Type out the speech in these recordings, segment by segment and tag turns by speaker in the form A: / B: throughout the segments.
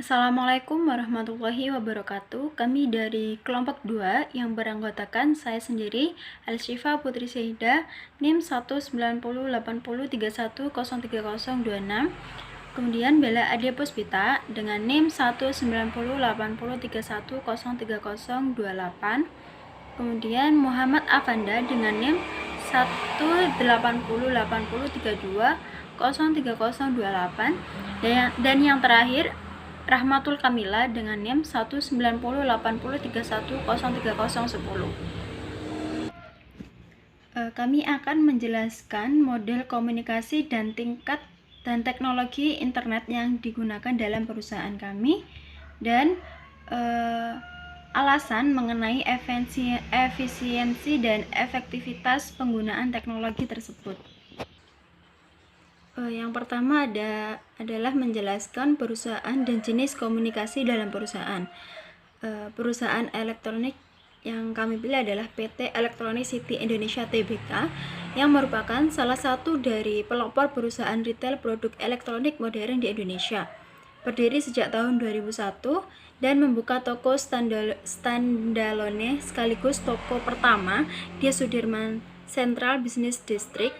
A: Assalamualaikum warahmatullahi wabarakatuh. Kami dari kelompok 2 yang beranggotakan saya sendiri, Elsyifa Putri Syehidah, NIM 1908031030026. Kemudian Bella Adia Puspita dengan NIM 1908031030028. Kemudian Muhammad Afanda dengan NIM 1808032030028. Dan yang terakhir Rahmatul Kamila dengan NIM 1908031030010. Kami akan menjelaskan model komunikasi dan tingkat dan teknologi internet yang digunakan dalam perusahaan kami dan alasan mengenai efisiensi dan efektivitas penggunaan teknologi tersebut. Yang pertama adalah menjelaskan perusahaan dan jenis komunikasi dalam perusahaan. Perusahaan elektronik yang kami pilih adalah PT Electronic City Indonesia Tbk, yang merupakan salah satu dari pelopor perusahaan retail produk elektronik modern di Indonesia. Berdiri sejak tahun 2001 dan membuka toko standalone sekaligus toko pertama di Sudirman Central Business District.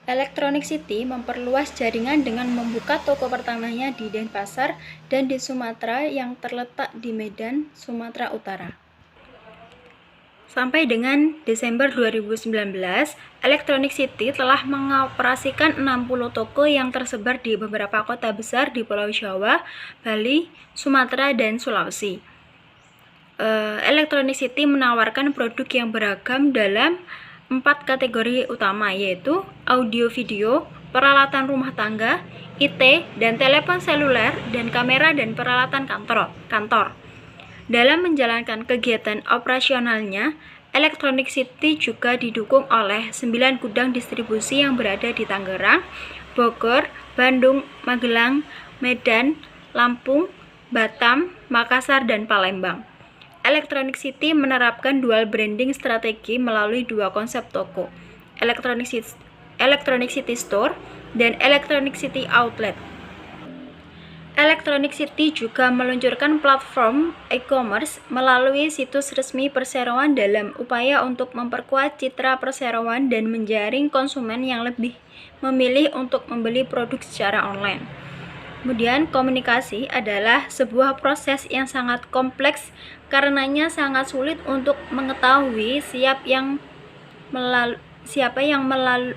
A: Electronic City memperluas jaringan dengan membuka toko pertamanya di Denpasar dan di Sumatera yang terletak di Medan, Sumatera Utara. Sampai dengan Desember 2019, Electronic City telah mengoperasikan 60 toko yang tersebar di beberapa kota besar di Pulau Jawa, Bali, Sumatera, dan Sulawesi. Electronic City menawarkan produk yang beragam dalam 4 kategori utama, yaitu audio video, peralatan rumah tangga, IT, dan telepon seluler, dan kamera dan peralatan kantor. Dalam menjalankan kegiatan operasionalnya, Electronic City juga didukung oleh 9 gudang distribusi yang berada di Tangerang, Bogor, Bandung, Magelang, Medan, Lampung, Batam, Makassar, dan Palembang. Electronic City menerapkan dual branding strategi melalui 2 konsep toko, Electronic City Store dan Electronic City Outlet. Electronic City juga meluncurkan platform e-commerce melalui situs resmi perseroan dalam upaya untuk memperkuat citra perseroan dan menjaring konsumen yang lebih memilih untuk membeli produk secara online. Kemudian, komunikasi adalah sebuah proses yang sangat kompleks, karenanya sangat sulit untuk mengetahui siapa yang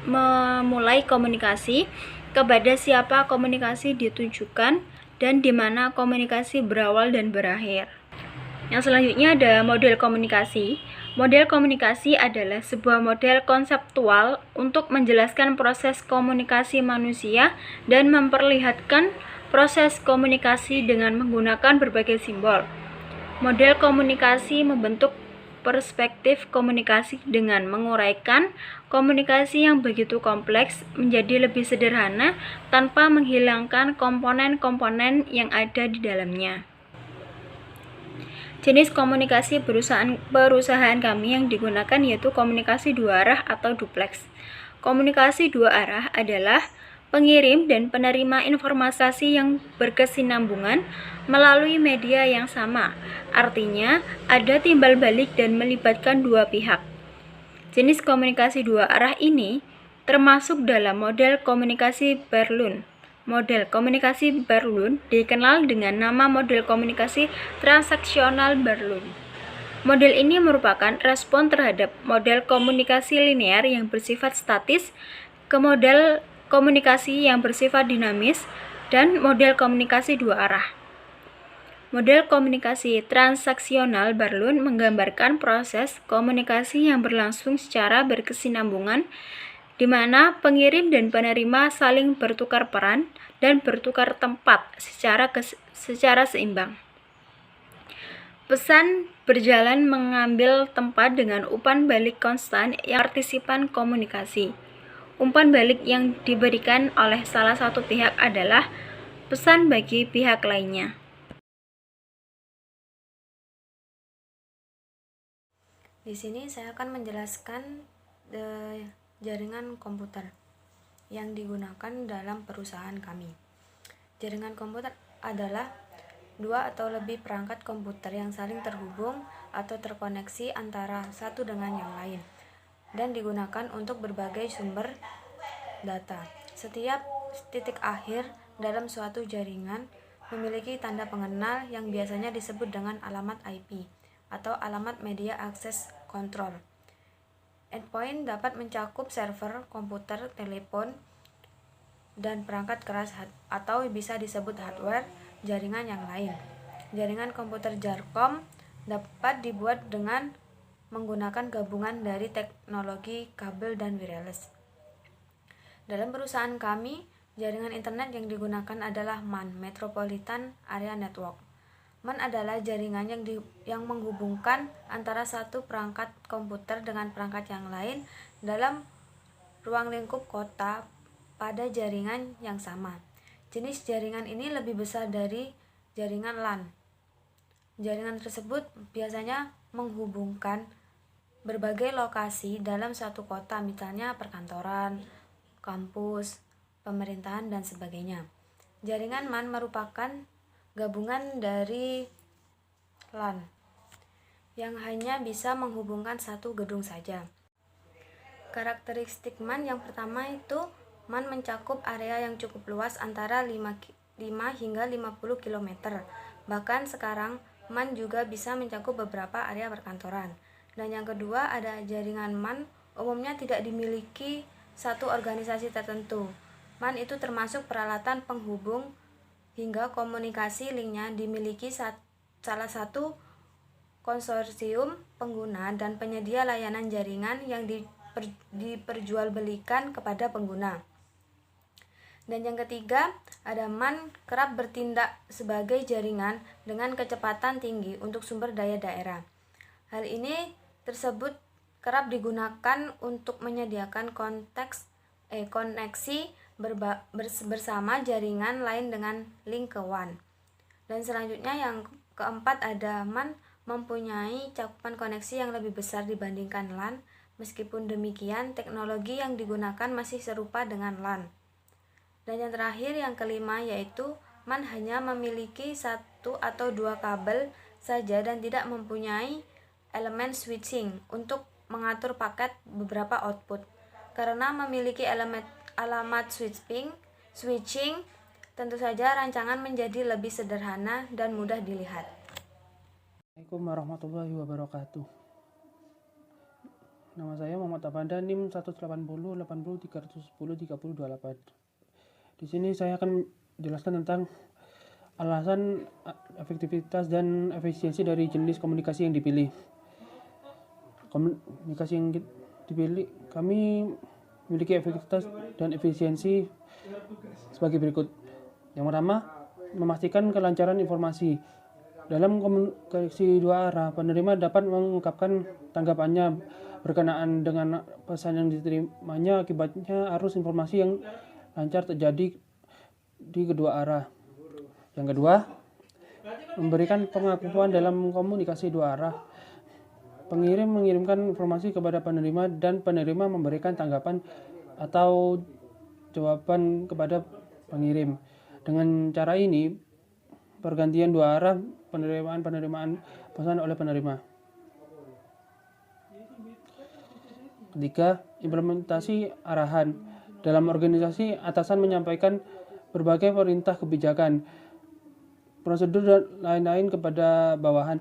A: memulai komunikasi, kepada siapa komunikasi ditujukan, dan di mana komunikasi berawal dan berakhir. Yang selanjutnya ada model komunikasi. Model komunikasi adalah sebuah model konseptual untuk menjelaskan proses komunikasi manusia dan memperlihatkan proses komunikasi dengan menggunakan berbagai simbol. Model komunikasi membentuk perspektif komunikasi dengan menguraikan komunikasi yang begitu kompleks menjadi lebih sederhana tanpa menghilangkan komponen-komponen yang ada di dalamnya. Jenis komunikasi perusahaan kami yang digunakan yaitu komunikasi 2 arah atau duplex. Komunikasi 2 arah adalah pengirim dan penerima informasi yang berkesinambungan melalui media yang sama. Artinya, ada timbal balik dan melibatkan 2 pihak. Jenis komunikasi 2 arah ini termasuk dalam model komunikasi Berlun. Model komunikasi Berlun dikenal dengan nama model komunikasi transaksional Berlun. Model ini merupakan respon terhadap model komunikasi linear yang bersifat statis ke model komunikasi yang bersifat dinamis dan model komunikasi 2 arah. Model komunikasi transaksional Berlun menggambarkan proses komunikasi yang berlangsung secara berkesinambungan di mana pengirim dan penerima saling bertukar peran dan bertukar tempat secara seimbang. Pesan berjalan mengambil tempat dengan umpan balik konstan yang partisipan komunikasi. Umpan balik yang diberikan oleh salah satu pihak adalah pesan bagi pihak lainnya. Di sini saya akan menjelaskan jaringan komputer yang digunakan dalam perusahaan kami.
B: Jaringan komputer adalah dua atau lebih perangkat komputer yang saling terhubung atau terkoneksi antara satu dengan yang lain dan digunakan untuk berbagai sumber data. Setiap titik akhir dalam suatu jaringan memiliki tanda pengenal yang biasanya disebut dengan alamat IP atau alamat Media Access Control. Endpoint dapat mencakup server, komputer, telepon, dan perangkat keras atau bisa disebut hardware jaringan yang lain. Jaringan komputer Jarcom dapat dibuat dengan menggunakan gabungan dari teknologi kabel dan wireless. Dalam perusahaan kami, jaringan internet yang digunakan adalah MAN, Metropolitan Area Network. MAN adalah jaringan yang menghubungkan antara satu perangkat komputer dengan perangkat yang lain dalam ruang lingkup kota pada jaringan yang sama. Jenis jaringan ini lebih besar dari jaringan LAN. Jaringan tersebut biasanya menghubungkan berbagai lokasi dalam satu kota, misalnya perkantoran, kampus, pemerintahan, dan sebagainya. Jaringan MAN merupakan gabungan dari LAN yang hanya bisa menghubungkan satu gedung saja. Karakteristik MAN yang pertama itu MAN mencakup area yang cukup luas antara 5 hingga 50 km. Bahkan sekarang MAN juga bisa mencakup beberapa area perkantoran. Dan yang kedua, ada jaringan MAN umumnya tidak dimiliki satu organisasi tertentu. MAN itu termasuk peralatan penghubung hingga komunikasi linknya dimiliki salah satu konsorsium pengguna dan penyedia layanan jaringan yang diperjualbelikan kepada pengguna. Dan yang ketiga, ada MAN kerap bertindak sebagai jaringan dengan kecepatan tinggi untuk sumber daya daerah. Hal ini tersebut kerap digunakan untuk menyediakan koneksi bersama jaringan lain dengan link ke WAN. Dan selanjutnya yang keempat, ada MAN mempunyai cakupan koneksi yang lebih besar dibandingkan LAN. Meskipun demikian, teknologi yang digunakan masih serupa dengan LAN. Dan yang terakhir, yang kelima, yaitu MAN hanya memiliki satu atau dua kabel saja dan tidak mempunyai elemen switching untuk mengatur paket beberapa output. Karena memiliki alamat switching, tentu saja rancangan menjadi lebih sederhana dan mudah dilihat.
C: Assalamualaikum warahmatullahi wabarakatuh. Nama saya Muhammad Afanda, NIM 180 80 310 3028. Di sini saya akan menjelaskan tentang alasan efektivitas dan efisiensi dari jenis komunikasi yang dipilih. Komunikasi yang dipilih, kami memiliki efektivitas dan efisiensi sebagai berikut. Yang pertama, memastikan kelancaran informasi. Dalam komunikasi dua arah, penerima dapat mengungkapkan tanggapannya berkenaan dengan pesan yang diterimanya. Akibatnya arus informasi yang lancar terjadi di kedua arah. Yang kedua, memberikan pengakuan dalam komunikasi dua arah. Pengirim mengirimkan informasi kepada penerima dan penerima memberikan tanggapan atau jawaban kepada pengirim. Dengan cara ini, pergantian dua arah penerimaan pesan oleh penerima. Ketiga, implementasi arahan. Dalam organisasi, atasan menyampaikan berbagai perintah kebijakan, prosedur dan lain-lain kepada bawahan.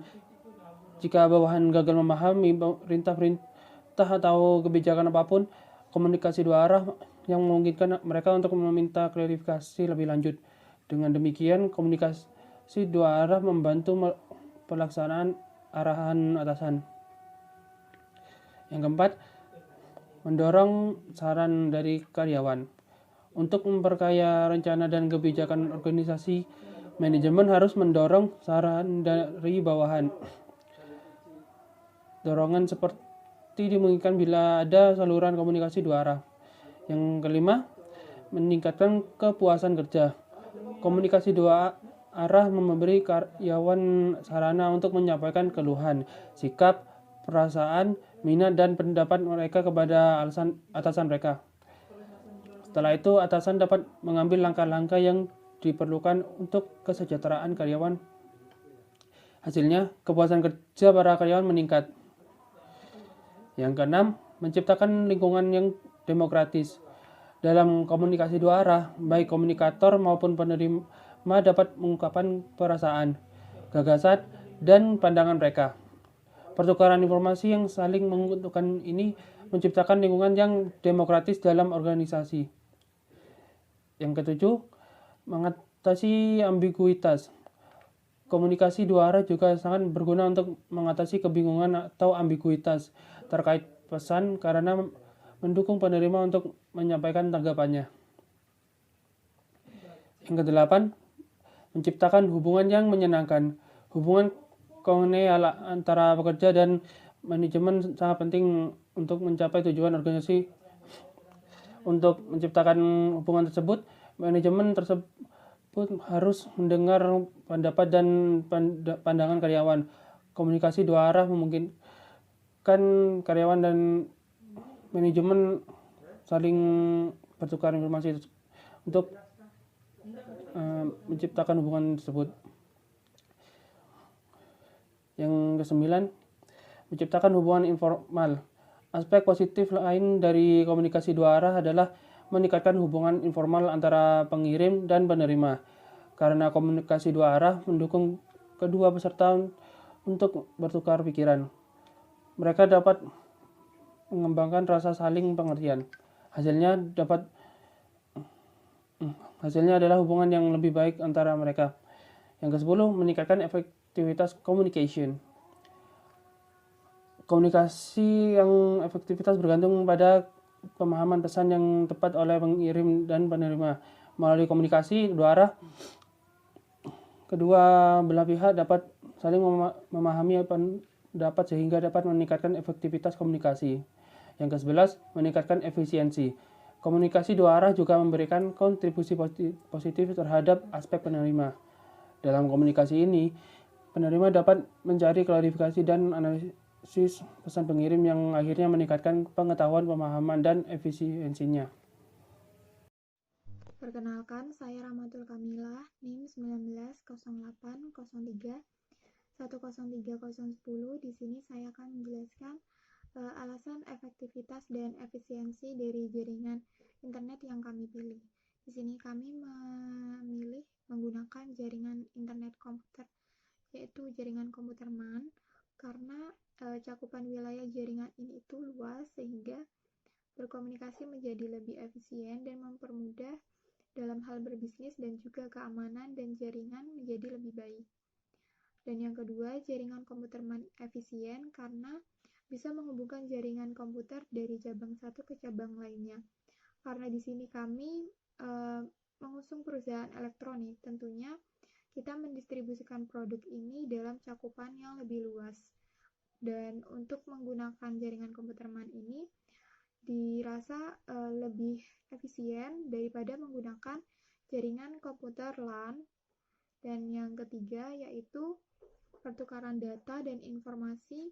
C: Jika bawahan gagal memahami perintah atau kebijakan apapun, komunikasi dua arah yang memungkinkan mereka untuk meminta klarifikasi lebih lanjut. Dengan demikian, komunikasi dua arah membantu pelaksanaan arahan atasan. Yang keempat, mendorong saran dari karyawan. Untuk memperkaya rencana dan kebijakan organisasi, manajemen harus mendorong saran dari bawahan. Dorongan seperti dimungkinkan bila ada saluran komunikasi dua arah. Yang kelima, meningkatkan kepuasan kerja. Komunikasi dua arah memberi karyawan sarana untuk menyampaikan keluhan, sikap, perasaan, minat, dan pendapat mereka kepada atasan mereka. Setelah itu, atasan dapat mengambil langkah-langkah yang diperlukan untuk kesejahteraan karyawan. Hasilnya, kepuasan kerja para karyawan meningkat. Yang keenam, menciptakan lingkungan yang demokratis. Dalam komunikasi dua arah, baik komunikator maupun penerima dapat mengungkapkan perasaan, gagasan, dan pandangan mereka. Pertukaran informasi yang saling menguntungkan ini menciptakan lingkungan yang demokratis dalam organisasi. Yang ketujuh, mengatasi ambiguitas. Komunikasi dua arah juga sangat berguna untuk mengatasi kebingungan atau ambiguitas terkait pesan karena mendukung penerima untuk menyampaikan tanggapannya. Yang kedelapan, menciptakan hubungan yang menyenangkan. Hubungan kolonial antara pekerja dan manajemen sangat penting untuk mencapai tujuan organisasi. Untuk menciptakan hubungan tersebut, manajemen tersebut harus mendengar pendapat dan pandangan karyawan. Komunikasi dua arah memungkinkan karyawan dan manajemen saling bertukar informasi untuk menciptakan hubungan tersebut. Yang kesembilan, menciptakan hubungan informal. Aspek positif lain dari komunikasi dua arah adalah meningkatkan hubungan informal antara pengirim dan penerima. Karena komunikasi dua arah mendukung kedua peserta untuk bertukar pikiran. Mereka dapat mengembangkan rasa saling pengertian. Hasilnya adalah hubungan yang lebih baik antara mereka. Yang ke-10, meningkatkan efektivitas communication. Komunikasi yang efektivitas bergantung pada pemahaman pesan yang tepat oleh pengirim dan penerima. Melalui komunikasi dua arah, kedua belah pihak dapat saling memahami pendapat sehingga dapat meningkatkan efektivitas komunikasi. Yang ke-11, meningkatkan efisiensi. Komunikasi dua arah juga memberikan kontribusi positif terhadap aspek penerima. Dalam komunikasi ini, penerima dapat mencari klarifikasi dan analisis pesan pengirim yang akhirnya meningkatkan pengetahuan, pemahaman, dan efisiensinya.
D: Perkenalkan, saya Rahmatul Kamilah, NIM 190803 103010. Di sini saya akan menjelaskan alasan efektivitas dan efisiensi dari jaringan internet yang kami pilih. Di sini kami memilih menggunakan jaringan internet komputer, yaitu jaringan komputer MAN, karena cakupan wilayah jaringan ini itu luas sehingga berkomunikasi menjadi lebih efisien dan mempermudah dalam hal berbisnis dan juga keamanan dan jaringan menjadi lebih baik. Dan yang kedua, jaringan komputer MAN efisien karena bisa menghubungkan jaringan komputer dari cabang satu ke cabang lainnya. Karena di sini kami mengusung perusahaan elektronik, tentunya kita mendistribusikan produk ini dalam cakupan yang lebih luas. Dan untuk menggunakan jaringan komputer MAN ini dirasa lebih efisien daripada menggunakan jaringan komputer LAN. Dan yang ketiga yaitu pertukaran data dan informasi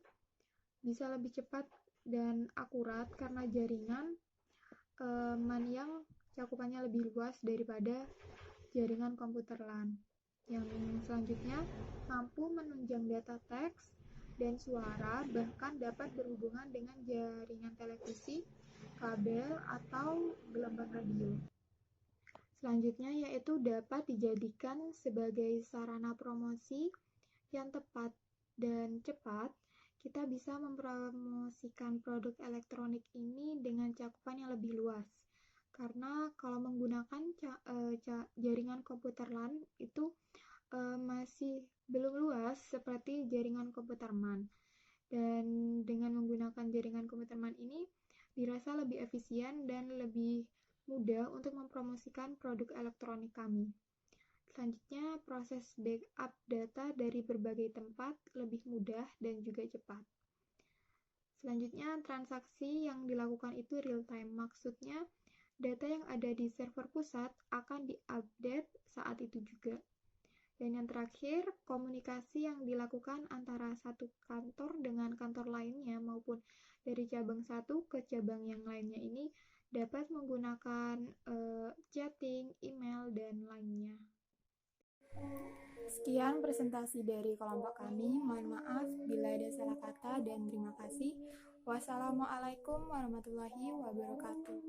D: bisa lebih cepat dan akurat karena jaringan MAN yang cakupannya lebih luas daripada jaringan komputer LAN. Yang selanjutnya, mampu menunjang data teks dan suara, bahkan dapat berhubungan dengan jaringan televisi, kabel, atau gelombang radio. Selanjutnya yaitu dapat dijadikan sebagai sarana promosi yang tepat dan cepat. Kita bisa mempromosikan produk elektronik ini dengan cakupan yang lebih luas. Karena kalau menggunakan jaringan komputer LAN itu masih belum luas seperti jaringan komputer MAN. Dan dengan menggunakan jaringan komputer MAN ini dirasa lebih efisien dan lebih mudah untuk mempromosikan produk elektronik kami. Selanjutnya, proses backup data dari berbagai tempat lebih mudah dan juga cepat. Selanjutnya, transaksi yang dilakukan itu real time. Maksudnya, data yang ada di server pusat akan diupdate saat itu juga. Dan yang terakhir, komunikasi yang dilakukan antara satu kantor dengan kantor lainnya maupun dari cabang satu ke cabang yang lainnya ini dapat menggunakan chatting, email, dan lainnya. Sekian presentasi dari kelompok kami. Mohon maaf bila ada salah kata dan terima kasih. Wassalamualaikum warahmatullahi wabarakatuh.